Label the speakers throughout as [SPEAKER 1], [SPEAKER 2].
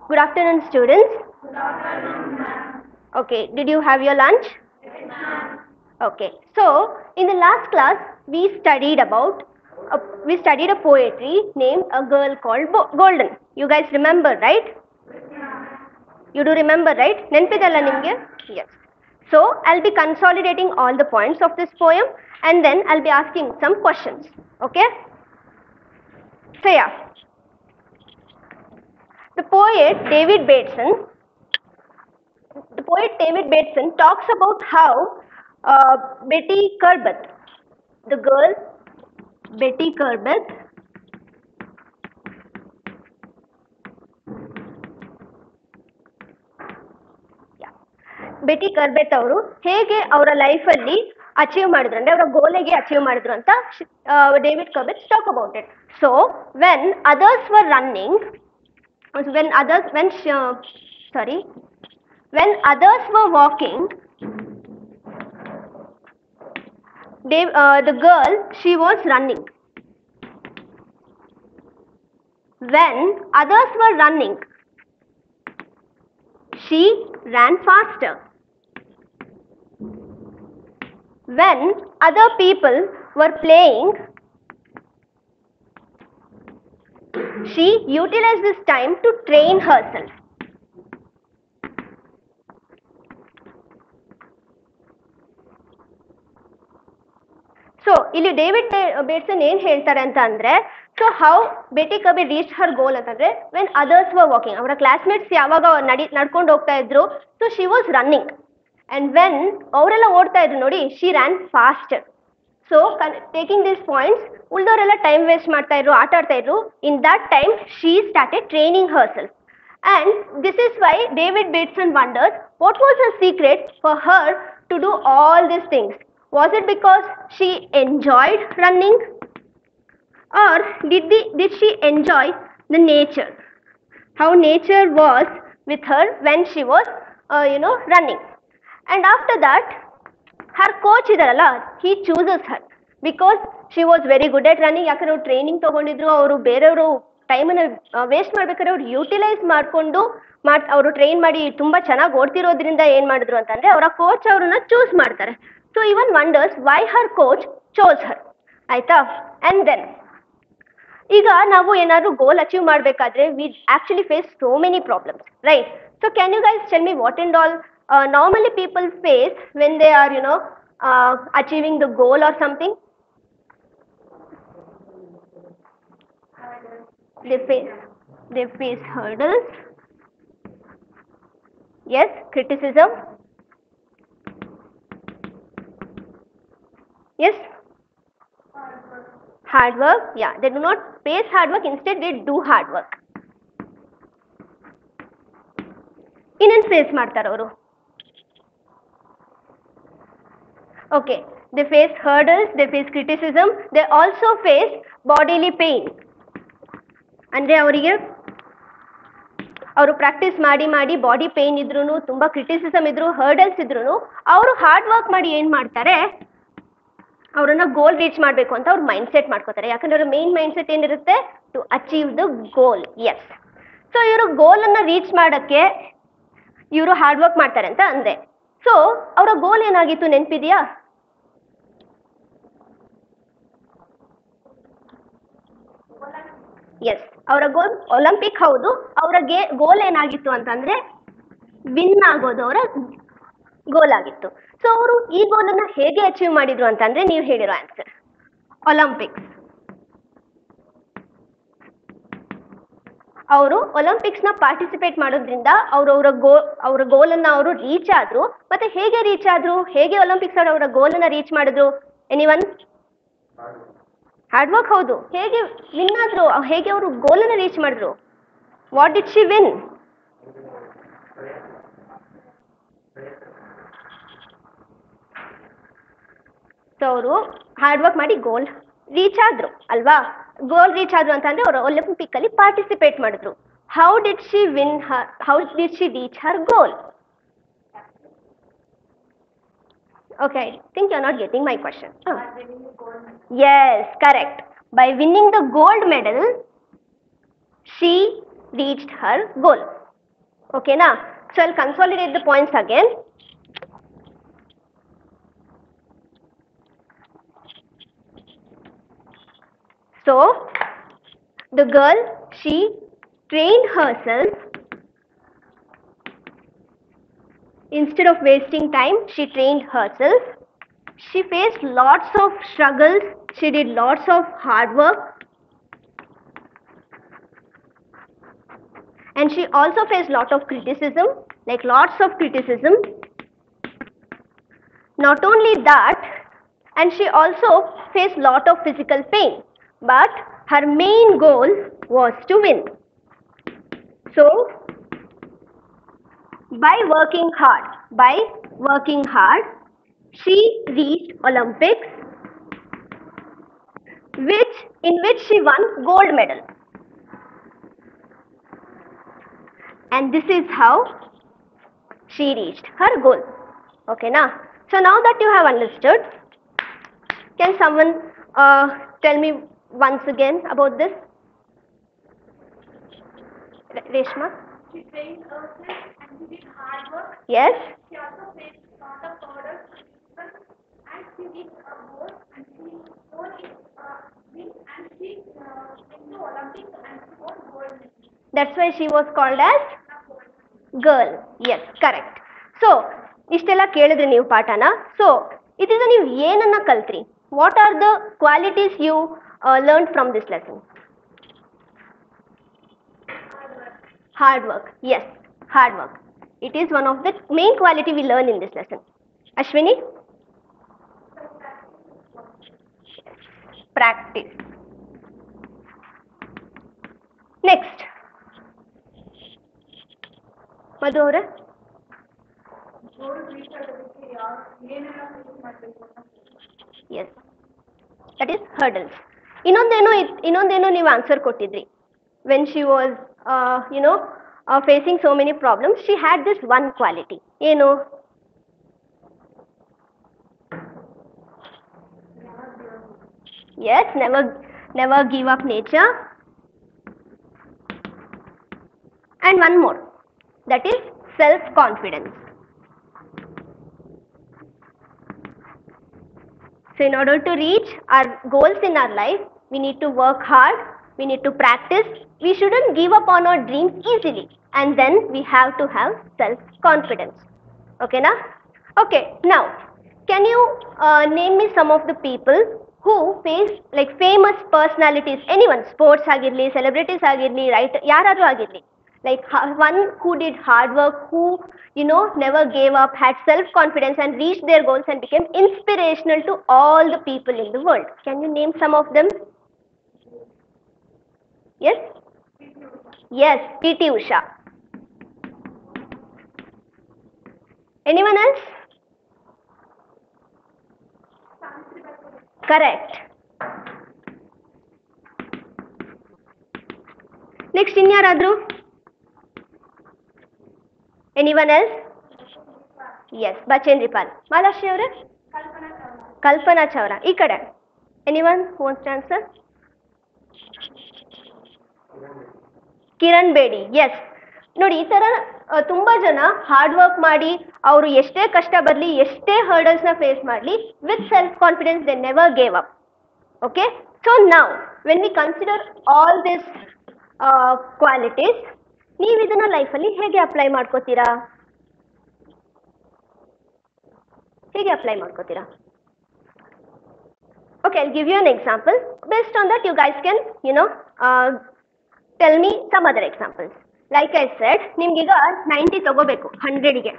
[SPEAKER 1] Good afternoon, students. Okay, did you have your lunch? Okay, so in the last class we studied about a poetry named A Girl Called Golden. You guys remember, right? You do remember, right? Nenpidalla nimge? Yes. So I'll be consolidating all the points of this poem and then I'll be asking some questions. Okay? So yeah. The poet David Bateson talks about how Betty Curbet, the girl Betty Curbet, Betty Curbet ಅವರು ಹೇಗೆ ಅವರ ಲೈಫಲ್ಲಿ achieve ಮಾಡಿದ್ರು ಅಂದ್ರೆ ಅವರ ಗೋಲಿಗೆ achieve ಮಾಡಿದ್ರು ಅಂತ David Curbet talk about it. So when others were running when others were walking, the girl, she was running. When others were running, she ran faster. When other people were playing, she utilized this time to train herself. So ಇಲ್ಲಿ David Bateson ಏನ್ ಹೇಳ್ತಾರೆ ಅಂತ ಅಂದ್ರೆ, so how Betty Curbet reach her goal ಅಂತಂದ್ರೆ when others were walking, ಅವರ ಕ್ಲಾಸ್ಮೇಟ್ಸ್ ಯಾವಾಗ ನಡ್ಕೊಂಡು ಹೋಗ್ತಾ ಇದ್ರು, so she was running and when ಅವರೆಲ್ಲ ಓಡ್ತಾ ಇದ್ರು ನೋಡಿ, she ran faster. So taking this points, ಉಳಿದವರೆಲ್ಲ ಟೈಮ್ ವೇಸ್ಟ್ ಮಾಡ್ತಾ ಇದ್ರು, ಆಟ ಆಡ್ತಾ ಇದ್ರು. In that time she started training herself. And this is why David Bateson wonders what was her secret for her to do all these things. Was it because she enjoyed running, or did she enjoy the nature, how nature was with her when she was running? And after that, her coach idaralla, he chooses her because she was very good at running. ಯಾಕಂದ್ರೆ ಅವರು training ತಗೊಂಡಿದ್ರು, ಅವರು ಬೇರೆಯವರು ಟೈಮನ್ನು waste ಮಾಡ್ಬೇಕಾದ್ರೆ ಅವ್ರು utilise ಮಾಡಿಕೊಂಡು ಅವರು train ಮಾಡಿ ತುಂಬ ಚೆನ್ನಾಗಿ ಓಡ್ತಿರೋದ್ರಿಂದ ಏನು ಮಾಡಿದ್ರು ಅಂತಂದರೆ ಅವರ ಕೋಚ್ ಅವ್ರನ್ನ ಚೂಸ್ ಮಾಡ್ತಾರೆ. So even wonders why her coach chose her, ಆಯ್ತಾ? ಆ್ಯಂಡ್ ದೆನ್ ಈಗ ನಾವು ಏನಾದರೂ ಗೋಲ್ ಅಚೀವ್ ಮಾಡಬೇಕಾದ್ರೆ we actually face so many problems, right? So can you guys tell me what and all normally people face when they are achieving the goal or something? They face hurdles. Yes, criticism. Yes, hard work. Yeah, they do not face hard work, instead they do hard work. ಇನ್ನೇನು face ಮಾಡ್ತಾರೆ ಅವರು? Okay, they face hurdles, they face criticism, they also face bodily pain. ಅಂದರೆ ಅವರಿಗೆ ಅವರು practice ಮಾಡಿ ಮಾಡಿ body pain ಇದ್ರೂ, ತುಂಬ ಕ್ರಿಟಿಸಿಸಮ್ ಇದ್ರು, ಹರ್ಡಲ್ಸ್ ಇದ್ರೂ ಅವರು ಹಾರ್ಡ್ ವರ್ಕ್ ಮಾಡಿ ಏನು ಮಾಡ್ತಾರೆ, ಅವರನ್ನ ಗೋಲ್ ರೀಚ್ ಮಾಡಬೇಕು ಅಂತ ಅವ್ರು ಮೈಂಡ್ ಸೆಟ್ ಮಾಡ್ಕೋತಾರೆ. ಯಾಕಂದ್ರೆ ಅವ್ರ ಮೇನ್ ಮೈಂಡ್ ಸೆಟ್ ಏನಿರುತ್ತೆ, to achieve the goal. Yes, so ಇವರು ಗೋಲನ್ನು ರೀಚ್ ಮಾಡೋಕ್ಕೆ ಇವರು ಹಾರ್ಡ್ ವರ್ಕ್ ಮಾಡ್ತಾರೆ ಅಂತ ಅಂದೆ. ಸೊ ಅವರ ಗೋಲ್ ಏನಾಗಿತ್ತು ನೆನಪಿದೆಯಾ? ಎಸ್, ಅವರ ಗೋಲ್ ಒಲಿಂಪಿಕ್. ಹೌದು, ಅವರ ಗೋಲ್ ಏನಾಗಿತ್ತು ಅಂತಂದ್ರೆ ವಿನ್ ಆಗೋದು ಅವರ ಗೋಲ್ ಆಗಿತ್ತು. ಸೊ ಅವರು ಈ ಗೋಲನ್ನು ಹೇಗೆ ಅಚೀವ್ ಮಾಡಿದ್ರು ಅಂತಂದ್ರೆ, ನೀವು ಹೇಳಿರೋ ಆನ್ಸರ್ ಒಲಿಂಪಿಕ್ಸ್. ಅವರು ಒಲಿಂಪಿಕ್ಸ್ನ ಪಾರ್ಟಿಸಿಪೇಟ್ ಮಾಡೋದ್ರಿಂದ ಅವರ ಗೋಲನ್ನು ಅವರು ರೀಚ್ ಆದ್ರು. ಮತ್ತೆ ಹೇಗೆ ರೀಚ್ ಆದ್ರು, ಹೇಗೆ ಒಲಿಂಪಿಕ್ಸ್ ಅವರ ಗೋಲನ್ನು ರೀಚ್ ಮಾಡಿದ್ರು? ಎನಿವನ್? Hard work. ಹೌದು. ಹೇಗೆ ವಿನ್ ಆದ್ರು, ಹೇಗೆ ಅವರು ಗೋಲನ್ನು ರೀಚ್ ಮಾಡಿದ್ರು? What did she win? So ಅವರು ಹಾರ್ಡ್ ವರ್ಕ್ ಮಾಡಿ ಗೋಲ್ ರೀಚ್ ಆದ್ರು ಅಲ್ವಾ? ಗೋಲ್ ರೀಚ್ ಆದ್ರು ಅಂತಂದ್ರೆ ಅವರು ಒಲಿಂಪಿಕ್ ಅಲ್ಲಿ ಪಾರ್ಟಿಸಿಪೇಟ್ ಮಾಡಿದ್ರು. How did she win, how did she reach her goal? Okay, I think you're not getting my question. Yes, correct. By winning the gold medal, she reached her goal. Okay, na? So I'll consolidate the points again. So the girl, she trained herself. Instead of wasting time, she trained herself. She faced lots of struggles. She did lots of hard work. And she also faced lot of criticism, like lots of criticism. Not only that, and she also faced lot of physical pain. But her main goal was to win. So, by working hard, she reached Olympics, in which she won gold medal. And this is how she reached her goal. Okay, now. So now that you have understood, can someone tell me once again about this? Reshma?
[SPEAKER 2] She trained herself and she did hard work.
[SPEAKER 1] Yes?
[SPEAKER 2] She also faced a lot of hurdles and she reached her goal and she goal is win and she went to Olympics and she won gold medal.
[SPEAKER 1] That's why she was called as girl. Yes, correct. So, ಇಷ್ಟೆಲ್ಲ ಕೇಳಿದ್ರಿ ನೀವು ಪಾಠನ. So ಇದರಿಂದ ನೀವು ಏನನ್ನ ಕಲ್ತ್ರಿ? What are the qualities you learn from this lesson? Hard work. Yes, hard work. It is one of the main quality we learn in this lesson. Ashwini? Practice. Next. Madhu avare? Yes. That is hurdles. ಇನ್ನೊಂದೇನೋ ನೀವು answer ಕೊಟ್ಟಿದ್ರಿ. When she was, facing so many problems, she had this one quality. ಏನು? Yes, never give up nature. And one more. That is self-confidence. So in order to reach our goals in our life, we need to work hard, we need to practice, we shouldn't give up on our dreams easily, and then we have to have self-confidence. Okay, na? Okay, now, can you name me some of the people who face like famous personalities, anyone, sports agirli, celebrities agirli, right, yaradru agirli, like one who did hard work, who never gave up, had self-confidence and reached their goals and became inspirational to all the people in the world. Can you name some of them? Yes? Yes, P.T. Usha. Anyone else? Correct. Next, inyaradru? Anyone else? Yes, Bachendri Pal. Malashri avare? Kalpana Chawla. Ee kade. Anyone who wants to answer? Kiran Bedi. Yes, ನೋಡಿ ಈ ತರ ತುಂಬಾ ಜನ hard work ಮಾಡಿ ಅವರು ಎಷ್ಟೇ ಕಷ್ಟ ಬರಲಿ, ಎಷ್ಟೇ ಹರ್ಡಲ್ಸ್ ನ ಫೇಸ್ ಮಾಡಲಿ, with self confidence they never gave up. Okay, so now when we consider all this qualities, ನೀವು ಇದನ್ನ ಲೈಫಲ್ಲಿ ಹೇಗೆ ಅಪ್ಲೈ ಮಾಡ್ಕೋತೀರಾ? ಹೇಗೆ apply ಮಾಡ್ಕೋತೀರಾ? Okay, I'll give you an example. Based on that, you guys can, tell me some other examples. Like I said, ನಿಮ್ಗೀಗ 90 ತಗೋಬೇಕು 100ಗೆ,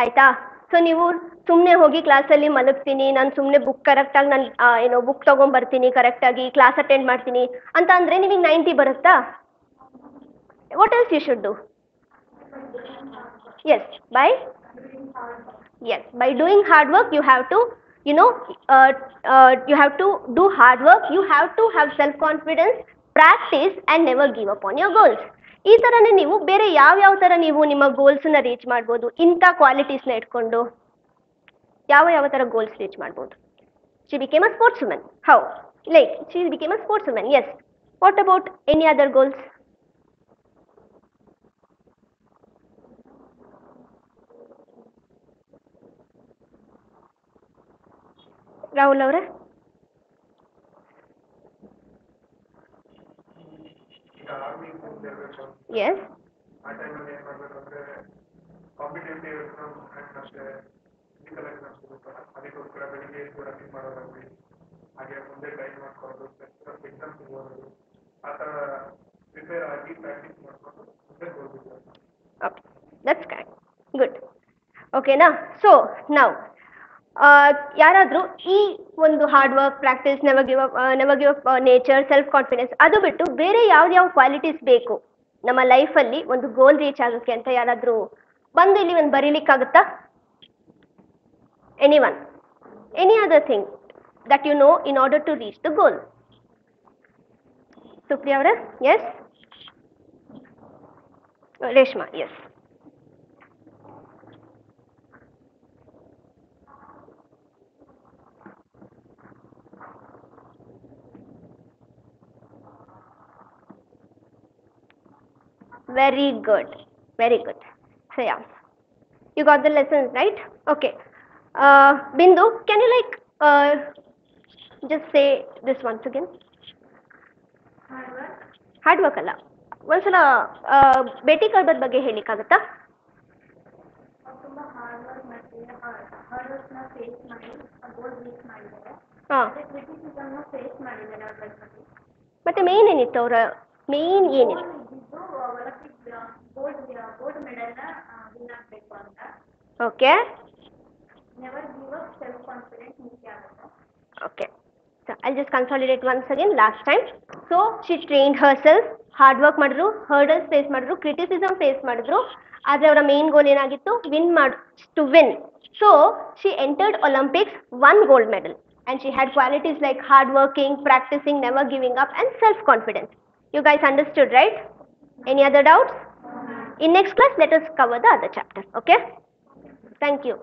[SPEAKER 1] ಆಯ್ತಾ? So ನೀವು ಸುಮ್ಮನೆ ಹೋಗಿ ಕ್ಲಾಸಲ್ಲಿ ಮಲಗ್ತೀನಿ, ನಾನು ಸುಮ್ಮನೆ ಬುಕ್ ಕರೆಕ್ಟಾಗಿ ನಾನು ಬುಕ್ ತೊಗೊಂಬರ್ತೀನಿ, ಕರೆಕ್ಟಾಗಿ ಕ್ಲಾಸ್ ಅಟೆಂಡ್ ಮಾಡ್ತೀನಿ ಅಂತ ಅಂದರೆ ನಿಮಗೆ 90 ಬರುತ್ತಾ? What else you should do? Yes, by doing hard work, you have to you have to do hard work, you have to have self confidence, practice and never give up on your goals. ಈ ತರನೇ ನೀವು ಬೇರೆ ಯಾವ ತರ ನೀವು ನಿಮ್ಮ goals ನ reach ಮಾಡಬಹುದು? ಇಂಥ ಕ್ವಾಲಿಟೀಸ್ ನ ಇಟ್ಕೊಂಡು ಯಾವ ತರ ಗೋಲ್ಸ್ ರೀಚ್ ಮಾಡಬಹುದು? She became a sportswoman. How? Like she became a sportswoman. Yes. What about any other goals? Rahul ಅವರೇ? ಎಸ್.
[SPEAKER 3] ಆ ಟೈಮಲ್ಲಿ ಏನು ಮಾಡಬೇಕಂದ್ರೆ ಕಾಂಪಿಟೇಟಿವ್ ಎಕ್ಸಾಮ್ ಅಷ್ಟೇ ಫಿಸಿಕಲ್ ಎಕ್ಸಾಮ್ಸ್ ಇರುತ್ತಲ್ಲ ಅದಕ್ಕೋಸ್ಕರ ಬೆಳಿಗ್ಗೆ ಕೂಡ ರನ್ನಿಂಗ್ ಮಾಡೋದಾಗಲಿ ಹಾಗೆ ಮುಂದೆ ಟೈಮ್ ಮಾಡ್ಕೊಳ್ಳೋದು ಎಕ್ಸಾಮ್ಸ್ ಓದೋದು ಆ ಥರ ಪ್ರಿಪೇರ್ ಆಗಿ ಪ್ರಾಕ್ಟೀಸ್ ಮಾಡ್ಕೊಂಡು ಮುಂದೆ ಹೋಗ್ಬೇಕು.
[SPEAKER 1] Okay, that's correct. ಗುಡ್. ಓಕೆನಾ? ಸೊ ನಾವು ಯಾರಾದರೂ ಈ ಒಂದು hard work, practice, never give up nature, self confidence ಅದು ಬಿಟ್ಟು ಬೇರೆ ಯಾವ ಕ್ವಾಲಿಟೀಸ್ ಬೇಕು ನಮ್ಮ ಲೈಫಲ್ಲಿ ಒಂದು ಗೋಲ್ ರೀಚ್ ಆಗೋಕ್ಕೆ ಅಂತ ಯಾರಾದರೂ ಬಂದು ಇಲ್ಲಿ ಒಂದು ಬರೀಲಿಕ್ಕಾಗುತ್ತಾ? Anyone? Any other thing that you know in order to reach the goal? Supriya ಅವರೇ? Yes. Reshma? Yes. Very good, very good. So yeah, you got the lessons, right? Okay. Bindu, can you just say this once again? Hard work ಅಲ್ಲ, ಒಂದ್ಸಲ ಭೇಟಿ ಕಳ್ಬದ್ ಬಗ್ಗೆ ಹೇಳಿಕ್ಕಾಗತ್ತಾ?
[SPEAKER 2] ತುಂಬಾ hard work ಮಾಡ್ತೀವಿ, hard ವರ್ಕ್ನ face ಮಾಡಿ goal reach ಮಾಡಿದ್ದಾರೆ.
[SPEAKER 1] ಹಾಂ.
[SPEAKER 2] ಕ್ರಿಟಿಸಿಸಮ್ನ ಫೇಸ್ ಮಾಡಿದ್ದಾರೆ ಅವ್ರ ಲೈಫಲ್ಲಿ.
[SPEAKER 1] ಮತ್ತೆ ಮೇನ್ ಏನಿತ್ತು ಅವರ ಮೇನ್ ಏನಿತ್ತು?
[SPEAKER 2] ಗೋಲ್ಡ್ ಮೆಡಲ್ನ ವಿನ್ ಆಗಬೇಕು ಅಂತ.
[SPEAKER 1] Okay.
[SPEAKER 2] Never give up, self confidence ಮುಖ್ಯ ಆಗುತ್ತೆ.
[SPEAKER 1] Okay. So I'll just consolidate once again last time. So she trained herself, hard work ಮಾಡಿದ್ರು, hurdles face ಮಾಡಿದ್ರು, criticism face ಮಾಡಿದ್ರು. ಆದರೆ ಅವರ ಮೇನ್ ಗೋಲ್ ಏನಾಗಿತ್ತು? to win. So she entered Olympics, won gold medal, and she had qualities like hard working, practicing, never giving up, and self confidence. You guys understood, right? Any other doubts? In next class, let us cover the other chapter. Okay? Thank you.